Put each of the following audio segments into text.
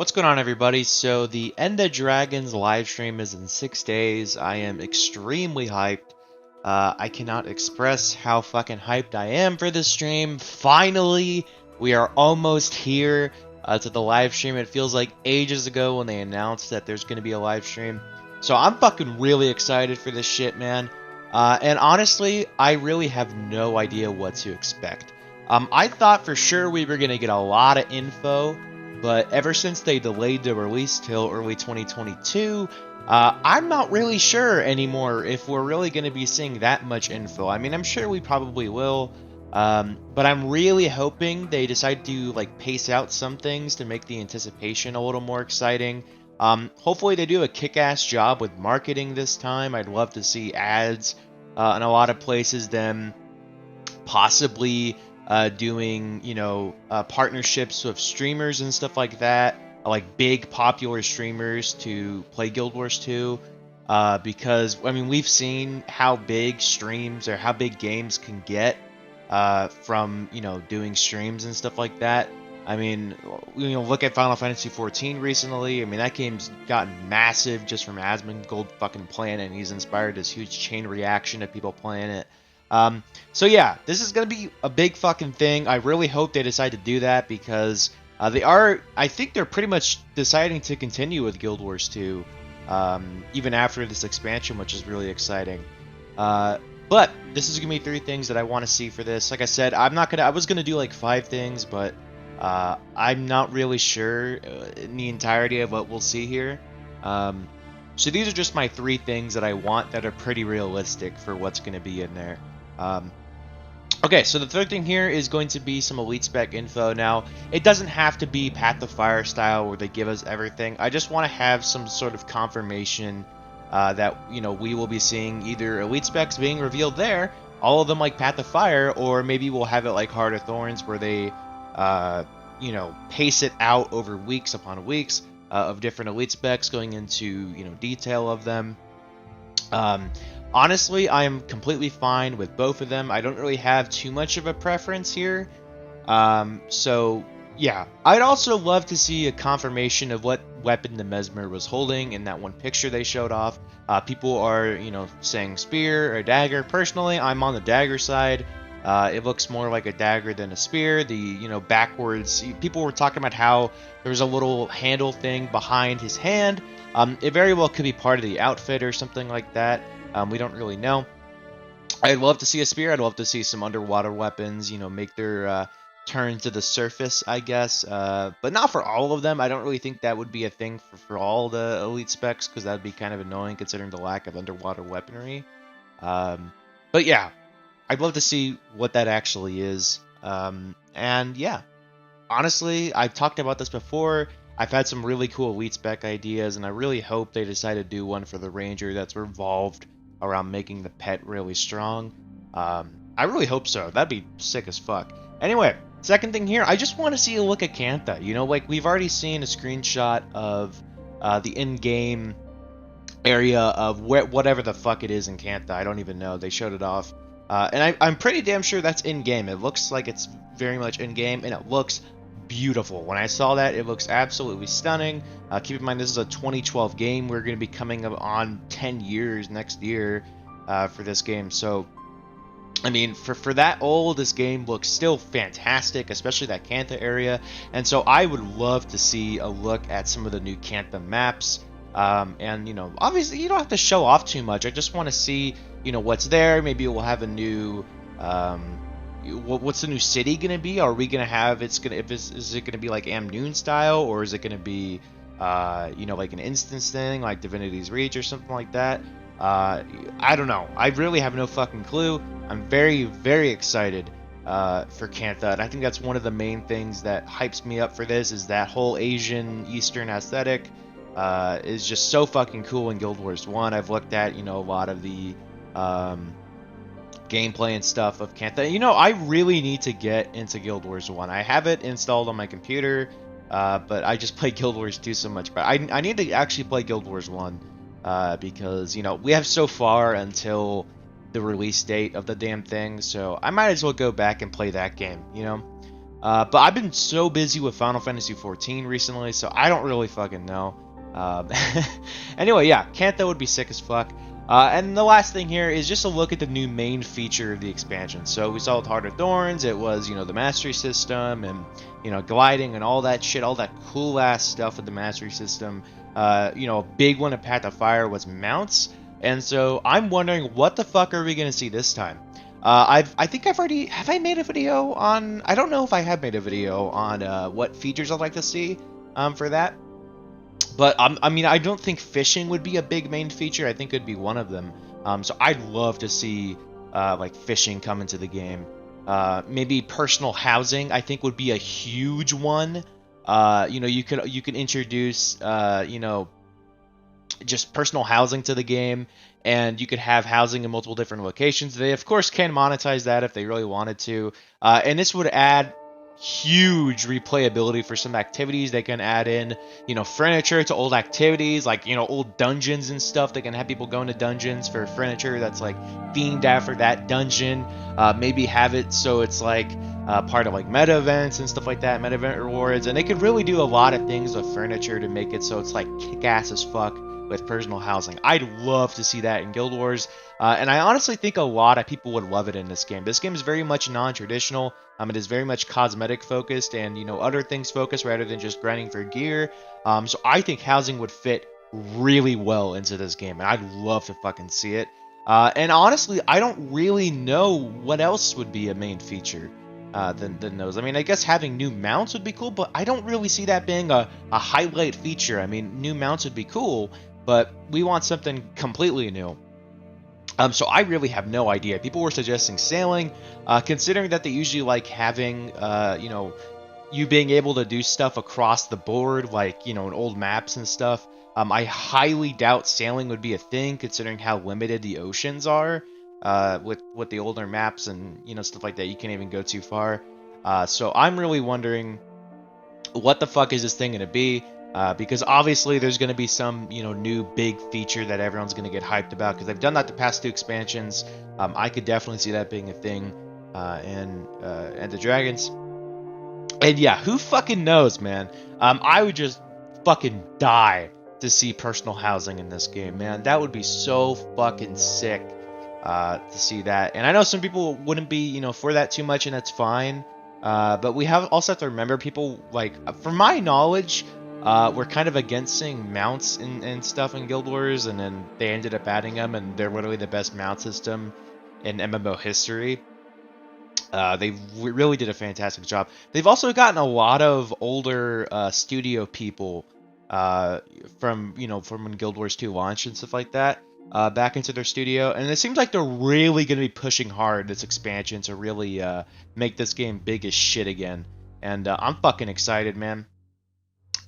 What's going on, everybody? So the End of Dragons live stream is in 6 days. I am extremely hyped. I cannot express how fucking hyped I am for this stream. Finally, we are almost here to the live stream. It feels like ages ago when they announced that there's going to be a live stream. So I'm fucking really excited for this shit, man. And honestly, I really have no idea what to expect. I thought for sure we were going to get a lot of info, but ever since they delayed the release till early 2022, I'm not really sure anymore if we're really going to be seeing that much info. I mean, I'm sure we probably will, but I'm really hoping they decide to like pace out some things to make the anticipation a little more exciting. Hopefully they do a kick-ass job with marketing this time. I'd love to see ads in a lot of places, then possibly doing, partnerships with streamers and stuff like that, like big popular streamers to play Guild Wars 2. Because, I mean, we've seen how big streams or how big games can get from, doing streams and stuff like that. I mean, look at Final Fantasy XIV recently. I mean, that game's gotten massive just from Asmongold fucking playing it, and he's inspired this huge chain reaction of people playing it. So yeah, this is going to be a big fucking thing. I really hope they decide to do that because I think they're pretty much deciding to continue with Guild Wars 2, even after this expansion, which is really exciting. But this is going to be 3 things that I want to see for this. Like I said, I was going to do like 5 things, but I'm not really sure in the entirety of what we'll see here. So these are just my 3 things that I want that are pretty realistic for what's going to be in there. Okay, so the third thing here is going to be some elite spec info. Now, it doesn't have to be Path of Fire style where they give us everything. I just want to have some sort of confirmation that, we will be seeing either elite specs being revealed there, all of them like Path of Fire, or maybe we'll have it like Heart of Thorns where they, pace it out over weeks upon weeks of different elite specs going into, detail of them. Honestly, I'm completely fine with both of them. I don't really have too much of a preference here. So, yeah. I'd also love to see a confirmation of what weapon the Mesmer was holding in that one picture they showed off. People are, saying spear or dagger. Personally, I'm on the dagger side. It looks more like a dagger than a spear. The, backwards... People were talking about how there's a little handle thing behind his hand. It very well could be part of the outfit or something like that. We don't really know. I'd love to see a spear. I'd love to see some underwater weapons, make their turn to the surface, I guess. But not for all of them. I don't really think that would be a thing for all the elite specs, because that would be kind of annoying considering the lack of underwater weaponry. But yeah, I'd love to see what that actually is. And yeah, honestly, I've talked about this before. I've had some really cool elite spec ideas, and I really hope they decide to do one for the Ranger that's revolved around making the pet really strong. I really hope so. That'd be sick as fuck. Anyway, second thing here, I just want to see a look at Cantha. Like we've already seen a screenshot of the in-game area of whatever the fuck it is in Cantha. I don't even know. They showed it off. And I'm pretty damn sure that's in-game. It looks like it's very much in-game, and it looks beautiful. When I saw that, it looks absolutely stunning. Keep in mind, this is a 2012 game. We're going to be coming up on 10 years next year for this game. So, I mean, for that old, this game looks still fantastic, especially that Cantha area. And so I would love to see a look at some of the new Cantha maps. And, obviously you don't have to show off too much. I just want to see, what's there. Maybe we'll have a new... what's the new city gonna be? Are we gonna have is it gonna be like Amnoon style, or is it gonna be like an instance thing like Divinity's Reach or something like that? I don't know. I really have no fucking clue. I'm very, very excited for Cantha, and I think that's one of the main things that hypes me up for this, is that whole Asian Eastern aesthetic is just so fucking cool in Guild Wars 1. I've looked at a lot of the gameplay and stuff of Cantha. I really need to get into Guild Wars 1. I have it installed on my computer, but I just play Guild Wars 2 so much. But I need to actually play Guild Wars 1 because, we have so far until the release date of the damn thing, so I might as well go back and play that game, But I've been so busy with Final Fantasy XIV recently, so I don't really fucking know. Um, anyway, yeah, Cantha would be sick as fuck. And the last thing here is just a look at the new main feature of the expansion. So we saw with Heart of Thorns, it was, the mastery system and, gliding and all that shit, all that cool ass stuff with the mastery system. A big one at Path of Fire was mounts. And so I'm wondering, what the fuck are we going to see this time? I think I've already, have I made a video on, I don't know if I have made a video on what features I'd like to see for that. But I don't think fishing would be a big main feature. I think it'd be one of them. So I'd love to see like fishing come into the game. Maybe personal housing, I think, would be a huge one. You could introduce just personal housing to the game, and you could have housing in multiple different locations. They of course can monetize that if they really wanted to, and this would add huge replayability for some activities. They can add in, furniture to old activities, like, old dungeons and stuff. They can have people go into dungeons for furniture that's like themed after that dungeon. Maybe have it so it's like part of like meta events and stuff like that, meta event rewards. And they could really do a lot of things with furniture to make it so it's like kick-ass as fuck with personal housing. I'd love to see that in Guild Wars. And I honestly think a lot of people would love it in this game. This game is very much non-traditional. It is very much cosmetic focused and, other things focused rather than just grinding for gear. So I think housing would fit really well into this game, and I'd love to fucking see it. And honestly, I don't really know what else would be a main feature than those. I guess having new mounts would be cool, but I don't really see that being a highlight feature. New mounts would be cool, but we want something completely new. So I really have no idea. People were suggesting sailing, considering that they usually like having, you being able to do stuff across the board, like, in old maps and stuff. I highly doubt sailing would be a thing, considering how limited the oceans are, with the older maps and, stuff like that. You can't even go too far. So I'm really wondering, what the fuck is this thing going to be? Because obviously there's going to be some, new big feature that everyone's going to get hyped about, because they've done that the past two expansions. I could definitely see that being a thing in End of Dragons. And yeah, who fucking knows, man? I would just fucking die to see personal housing in this game, man. That would be so fucking sick to see that. And I know some people wouldn't be, for that too much, and that's fine. But we also have to remember, people, like, from my knowledge, we're kind of against seeing mounts and stuff in Guild Wars, and then they ended up adding them, and they're literally the best mount system in MMO history. They really did a fantastic job. They've also gotten a lot of older studio people from when Guild Wars 2 launched and stuff like that back into their studio, and it seems like they're really going to be pushing hard this expansion to really make this game big as shit again. And I'm fucking excited, man.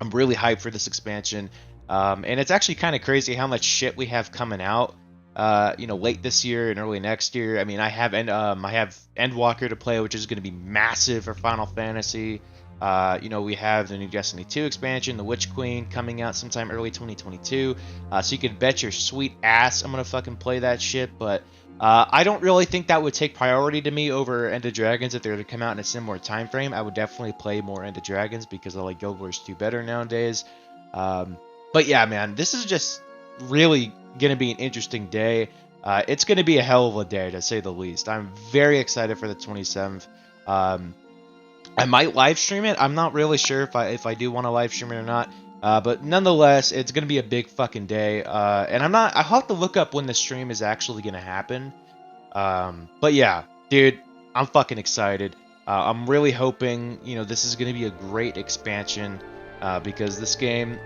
I'm really hyped for this expansion, and it's actually kind of crazy how much shit we have coming out, late this year and early next year. I have Endwalker to play, which is going to be massive for Final Fantasy. We have the new Destiny 2 expansion, the Witch Queen, coming out sometime early 2022. So you can bet your sweet ass I'm gonna fucking play that shit. But I don't really think that would take priority to me over End of Dragons if they were to come out in a similar time frame. I would definitely play more End of Dragons because I like Guild Wars 2 better nowadays. But yeah, man, this is just really gonna be an interesting day. It's gonna be a hell of a day, to say the least. I'm very excited for the 27th. I might live stream it. I'm not really sure if I do want to live stream it or not. But nonetheless, it's gonna be a big fucking day. And I'll have to look up when the stream is actually gonna happen. But yeah, dude, I'm fucking excited. I'm really hoping, this is gonna be a great expansion, because this game,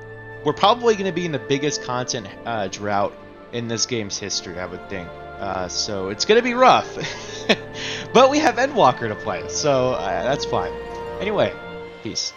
we're probably gonna be in the biggest content drought in this game's history, I would think. So it's gonna be rough. But we have Endwalker to play, so that's fine. Anyway, peace.